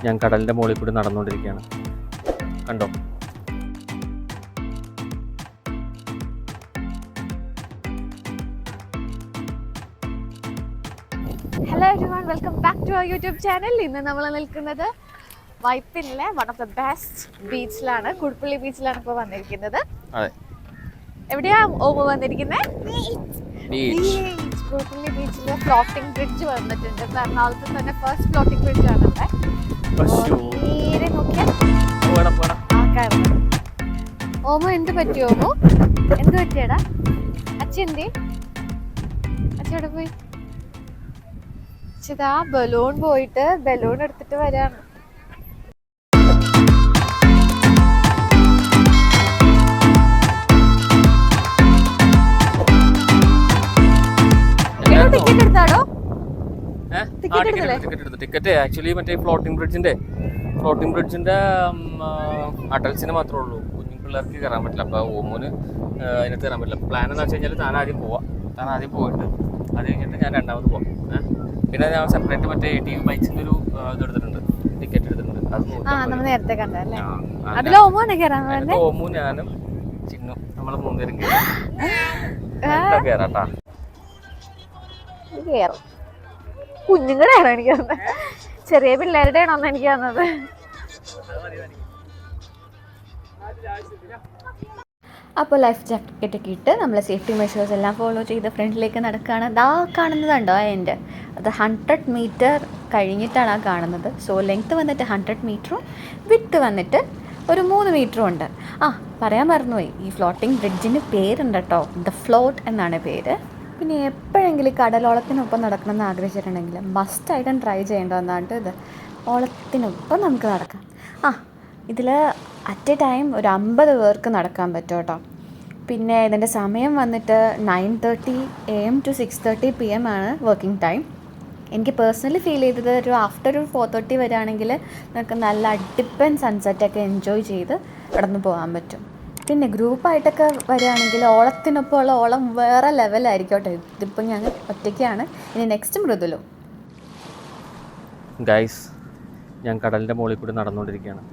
ഞാൻ കടലിന്റെ മുകളിൽ കൂടി നടന്നുകൊണ്ടിരിക്കുകയാണ്. കണ്ടോ? Hello everyone, welcome back to our YouTube channel. ഇന്ന് നമ്മൾ നിൽക്കുന്നത് വൈപ്പിനിലെ വൺ ഓഫ് ദ ബെസ്റ്റ് ബീച്ചിലാണ്, കുടുപ്പള്ളി ബീച്ചിലാണ് ഇപ്പോൾ വന്നിരിക്കുന്നത്. എവിടെയാ ഓമോ വന്നിരിക്കുന്നത്? കുടുപ്പള്ളി ബീച്ചില് ഫ്ലോട്ടിംഗ് ബ്രിഡ്ജ് വന്നിട്ടുണ്ട്. എറണാകുളത്ത് തന്നെ ഫസ്റ്റ് ഫ്ലോട്ടിംഗ് ബ്രിഡ്ജ് ആണ് ഇവിടെ. നേരെ നോക്കിയാൽ ഓമോ എന്ത് പറ്റി? ഓമോ എന്ത് പറ്റിയടാ? അച്ഛൻ്റെ അച്ഛടെ പോയി ആ ബലൂൺ പോയിട്ട് ബലൂൺ എടുത്തിട്ട് വരാണ്. ടിക്കറ്റ് എടുത്താടോ? ടിക്കറ്റ് ആക്ച്വലി മറ്റേ ഫ്ലോട്ടിംഗ് ബ്രിഡ്ജിന്റെ അഡൽസിന് മാത്രമേ ഉള്ളൂ, കുഞ്ഞു പിള്ളേർക്ക് കയറാൻ പറ്റില്ല. അപ്പൊ ഓമോന് അതിനകത്ത് കയറാൻ പറ്റില്ല. പ്ലാൻ എന്ന് വെച്ച് കഴിഞ്ഞാൽ താൻ ആദ്യം പോയിട്ട് അത് കഴിഞ്ഞിട്ട് ഞാൻ രണ്ടാമത് പോവാം. പിന്നെ ഞാൻ സെപ്പറേറ്റ് മറ്റേ ATV ബൈക്സിന്റെ ഒരു ടിക്കറ്റ് എടുത്തിട്ടുണ്ട്. അത് നേരത്തെ കണ്ടല്ലേ? ഓമു ഞാനും ചിന്നു നമ്മള് മൂന്നുപേരും കേറാട്ടാ. കുഞ്ഞുങ്ങളുടെ ആണോ എനിക്ക് തന്നത്? ചെറിയ പിള്ളേരുടെ ആണോന്ന് എനിക്ക് തന്നത്? അപ്പോൾ ലൈഫ് ജാക്കറ്റ് ഒക്കെ ഇട്ട് നമ്മൾ സേഫ്റ്റി മെഷേഴ്സ് എല്ലാം ഫോളോ ചെയ്ത് ഫ്രണ്ടിലേക്ക് നടക്കുകയാണ്. ദാ കാണുന്നതുണ്ടോ എൻ്റെ? അത് 100 മീറ്റർ കഴിഞ്ഞിട്ടാണ് ആ കാണുന്നത്. സോ ലെങ്ത്ത് വന്നിട്ട് 100 മീറ്ററും വിഡ്ത്ത് വന്നിട്ട് ഒരു 3 മീറ്ററും ഉണ്ട്. പറയാൻ മറന്നുപോയി, ഈ ഫ്ലോട്ടിംഗ് ബ്രിഡ്ജിന് പേരുണ്ട് കേട്ടോ, ദ ഫ്ലോട്ട് എന്നാണ് പേര്. പിന്നെ എപ്പോഴെങ്കിലും കടലോളത്തിനൊപ്പം നടക്കണമെന്ന് ആഗ്രഹിച്ചിട്ടുണ്ടെങ്കിൽ മസ്റ്റായിട്ടും ട്രൈ ചെയ്യേണ്ടതെന്നാണ് ഇത്. ഓളത്തിനൊപ്പം നമുക്ക് നടക്കാം. ഇതിൽ അറ്റ് എ ടൈം ഒരു 50 പേർക്ക് നടക്കാൻ പറ്റും കേട്ടോ. പിന്നെ ഇതിൻ്റെ സമയം വന്നിട്ട് 9:30 AM to 6:30 PM ആണ് വർക്കിംഗ് ടൈം. എനിക്ക് പേഴ്സണലി ഫീൽ ചെയ്തത് ഒരു ആഫ്റ്റർ ഒരു 4:30 വരികയാണെങ്കിൽ നമുക്ക് നല്ല അടിപ്പൻ സൺസെറ്റൊക്കെ എൻജോയ് ചെയ്ത് കടന്നു പോകാൻ പറ്റും. പിന്നെ ഗ്രൂപ്പായിട്ടൊക്കെ വരികയാണെങ്കിൽ ഓളത്തിനൊപ്പമുള്ള ഓളം വേറെ ലെവലായിരിക്കും കേട്ടോ. ഇതിപ്പോൾ ഞാൻ ഒറ്റയ്ക്കാണ്. ഇനി നെക്സ്റ്റ് മൃദുലും. ഗൈസ്, ഞാൻ കടലിൻ്റെ മുകളിൽ കൂടി നടന്നുകൊണ്ടിരിക്കുകയാണ്.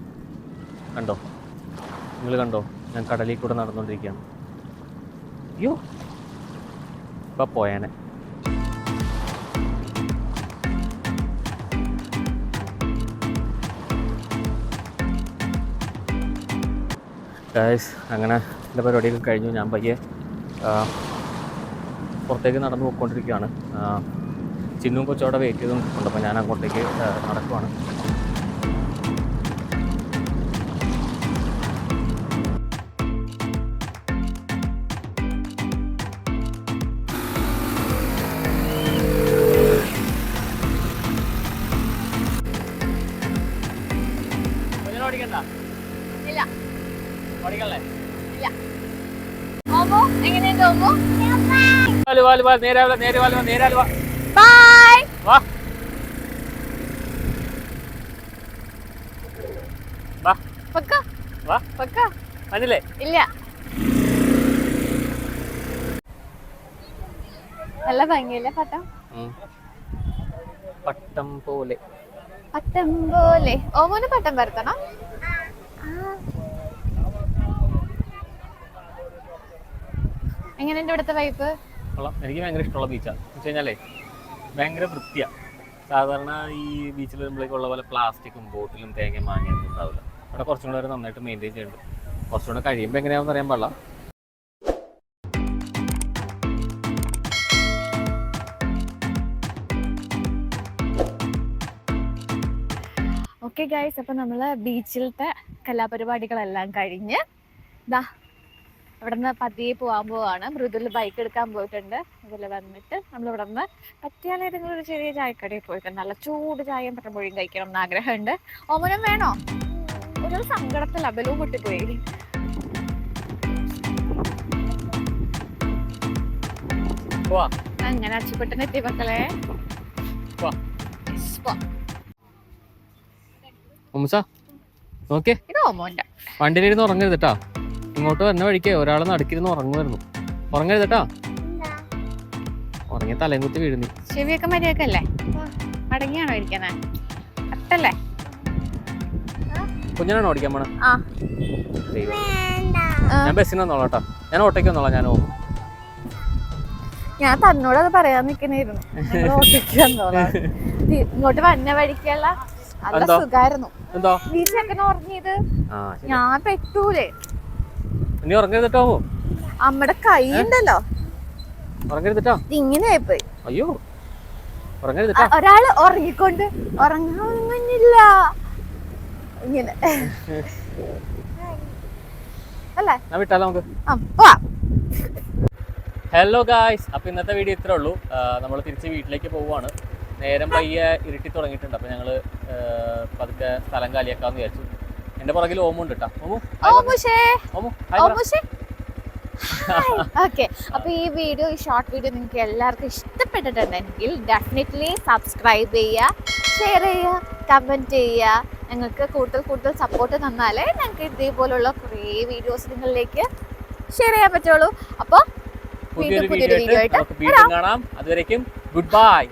കണ്ടോ? നിങ്ങൾ കണ്ടോ? ഞാൻ കടലിൽ കൂടെ നടന്നുകൊണ്ടിരിക്കുകയാണ്. അയ്യോ, ഇപ്പം പോയാനെ. ഗൈസ്, അങ്ങനെ എൻ്റെ പരിപാടിയൊക്കെ കഴിഞ്ഞു. ഞാൻ പയ്യെ പുറത്തേക്ക് നടന്നു പോയിക്കൊണ്ടിരിക്കുകയാണ്. ചിന്നും കൊച്ചവിടെ വെയിറ്റ് ചെയ്തുകൊണ്ടിരിക്കുന്നുണ്ട്. അപ്പോൾ ഞാൻ അങ്ങോട്ടേക്ക് നടക്കുവാണ്. നല്ല ഭംഗിയല്ലേ പട്ടം? പട്ടം പോലെ ഓമോന് പട്ടം പരത്തണം. എങ്ങനെയുണ്ട് ഇവിടുത്തെ വൈബ്? എനിക്ക് ഭയങ്കര ഇഷ്ടമുള്ള ബീച്ചാണ്. എന്ന് വെച്ച് കഴിഞ്ഞാലേ ഭയങ്കര വൃത്തിയാണ്. സാധാരണ ഈ ബീച്ചിൽ വരുമ്പോഴേക്കുള്ള പോലെ പ്ലാസ്റ്റിക്കും ബോട്ടിലും തേങ്ങ മാങ്ങയൊന്നും ഉണ്ടാവില്ല. അവിടെ കുറച്ചും കൂടെ നന്നായിട്ട് മെയിൻറ്റെയിൻ ചെയ്യുന്നുണ്ട്. കുറച്ചുകൂടെ കഴിയുമ്പോൾ എങ്ങനെയാണെന്ന് അറിയാൻ പാടില്ല. ഓക്കെ ഗൈസ്, അപ്പോൾ നമ്മൾ ബീച്ചിലത്തെ കലാപരിപാടികളെല്ലാം കഴിഞ്ഞ് ഇവിടെ നിന്ന് പതിയെ പോകാൻ പോവാണ്. മൃദുൽ ബൈക്ക് എടുക്കാൻ പോയിട്ടുണ്ട്. അതിൽ വന്നിട്ട് നമ്മളിവിടെ നിന്ന് പറ്റിയാൽ ഏതെങ്കിലും ഒരു ചെറിയ ചായക്കടയിൽ പോയിട്ടുണ്ട്. നല്ല ചൂട് ചായയും പട്ടമ്പൊഴിയും കഴിക്കണം എന്ന് ആഗ്രഹമുണ്ട്. ഓമനം വേണോ? ഒരു സങ്കടത്തില്ല, ബലൂൺ പൊട്ടിപ്പോയി. അങ്ങനെ അച്ചുപെട്ടെന്ന് എത്തി മക്കളെ. ഇത് ഓമോന്റെ വണ്ടിയിലിരുന്ന് ഉറങ്ങരുത് കേട്ടോ. ഇങ്ങോട്ട് വരുന്ന വഴിക്ക് ഒരാൾ നടുക്കിരുന്ന് ഉറങ്ങുമായിരുന്നു. ഉറങ്ങരുതട്ടോ, ഉറങ്ങിയ തലയും കുത്തി വീഴുന്നി. ചെവിയൊക്കെ മര്യാദക്കല്ലേ? മടങ്ങിയാണോ ഇരിക്കുന്നത്? അട്ടല്ലേ? കുഞ്ഞിനാണോ ഓടിക്കാൻ പോണേ? ആ ഞാൻ ബസ്സിന് വന്നോളാം കേട്ടോ, ഞാൻ ഓട്ടോയ്ക്ക് വന്നോളാം. ഞാൻ പോകും. ഞാൻ തന്നോട് അത് പറയാൻ നിൽക്കണായിരുന്നു. ഓട്ടോയ്ക്ക് വന്നോളാം. ഇങ്ങോട്ട് വന്ന വഴിക്കുള്ള നല്ല സുഖായിരുന്നു. എന്തോ നീ ചെക്കൻ ഉറങ്ങിയത് ഞാൻ പെട്ടൂലേ. ഇനി ഉറങ്ങരുതട്ടോ. അമ്മയുടെ കൈ ഉണ്ടല്ലോ, ഉറങ്ങരുതട്ടോ. ഇങ്ങനെ പോയി. അയ്യോ ഉറങ്ങരുതട്ടോ. ഒരാള് ഉറങ്ങിക്കൊണ്ട് ഉറങ്ങാനില്ല ഇങ്ങനെ അല്ലേ? ഞാൻ വിട്ടാലോ നമുക്ക്? ഹലോ ഗായ്സ്, അപ്പോൾ ഇന്നത്തെ വീഡിയോ ഇത്രേ ഉള്ളൂ. നമ്മൾ തിരിച്ച് വീട്ടിലേക്ക് പോവുകയാണ്. നേരം പയ്യെ ഇരുട്ടി തുടങ്ങിയിട്ടുണ്ട്. അപ്പോൾ ഞങ്ങൾ പതുക്കെ സ്ഥലം കാലിയാക്കാമെന്ന് വിചാരിച്ചു. എൻ്റെ പുറകിൽ ഓമുണ്ട് കേട്ടോ. ഓക്കെ, അപ്പോൾ ഈ വീഡിയോ, ഈ ഷോർട്ട് വീഡിയോ നിങ്ങൾക്ക് എല്ലാവർക്കും ഇഷ്ടപ്പെട്ടിട്ടുണ്ടെങ്കിൽ ഡെഫിനറ്റ്ലി സബ്സ്ക്രൈബ് ചെയ്യുക, ഷെയർ ചെയ്യുക, കമൻറ്റ് ചെയ്യുക. ഞങ്ങൾക്ക് കൂടുതൽ സപ്പോർട്ട് തന്നാലേ ഞങ്ങൾക്ക് ഇതേപോലുള്ള കുറേ വീഡിയോസ് നിങ്ങളിലേക്ക് ഷെയർ ചെയ്യാൻ പറ്റുള്ളൂ. അപ്പോൾ പുതിയൊരു വീഡിയോ ആയിട്ട് നമുക്ക് വീണ്ടും കാണാം. അതുവരേക്കും ഗുഡ് ബൈ.